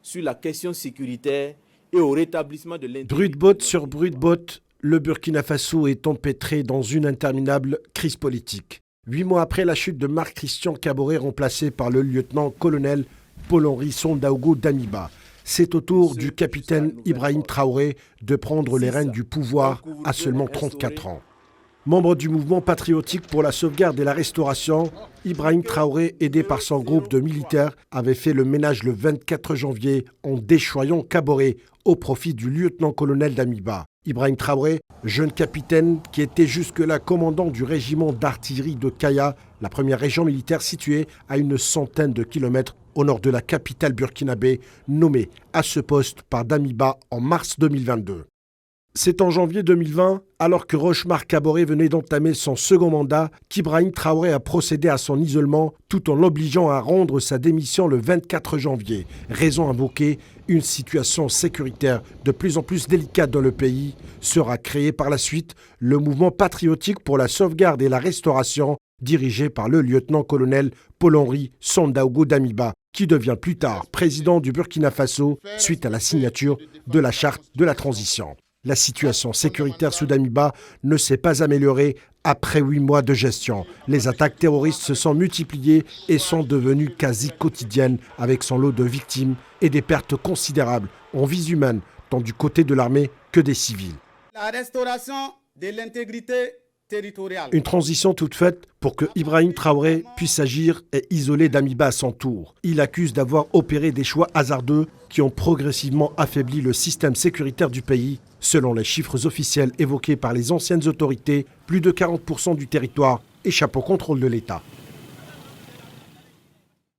sur la question sécuritaire et au rétablissement de l'intégrité. Bruit de botte sur bruit de botte, le Burkina Faso est empêtré dans une interminable crise politique. 8 mois après la chute de Marc-Christian Kaboré, remplacé par le lieutenant-colonel Paul-Henri Sandaogo Damiba, c'est au tour du capitaine Ibrahim Traoré de prendre les rênes du pouvoir à seulement 34 ans. Membre du mouvement patriotique pour la sauvegarde et la restauration, Ibrahim Traoré, aidé par son groupe de militaires, avait fait le ménage le 24 janvier en déchoyant Kaboré au profit du lieutenant-colonel Damiba. Ibrahim Traoré, jeune capitaine qui était jusque-là commandant du régiment d'artillerie de Kaya, la première région militaire située à une centaine de kilomètres au nord de la capitale burkinabé, nommé à ce poste par Damiba en mars 2022. C'est en janvier 2020, alors que Rochemar Kaboré venait d'entamer son second mandat, qu'Ibrahim Traoré a procédé à son isolement tout en l'obligeant à rendre sa démission le 24 janvier. Raison invoquée, une situation sécuritaire de plus en plus délicate dans le pays sera créé par la suite le mouvement patriotique pour la sauvegarde et la restauration, dirigé par le lieutenant-colonel Paul-Henri Sandaogo Damiba, qui devient plus tard président du Burkina Faso suite à la signature de la charte de la transition. La situation sécuritaire sous Damiba ne s'est pas améliorée après 8 mois de gestion. Les attaques terroristes se sont multipliées et sont devenues quasi quotidiennes avec son lot de victimes et des pertes considérables en vies humaines, tant du côté de l'armée que des civils. La restauration de l'intégrité territoriale. Une transition toute faite pour que Ibrahim Traoré puisse agir et isoler Damiba à son tour. Il accuse d'avoir opéré des choix hasardeux qui ont progressivement affaibli le système sécuritaire du pays. Selon les chiffres officiels évoqués par les anciennes autorités, plus de 40% du territoire échappe au contrôle de l'État.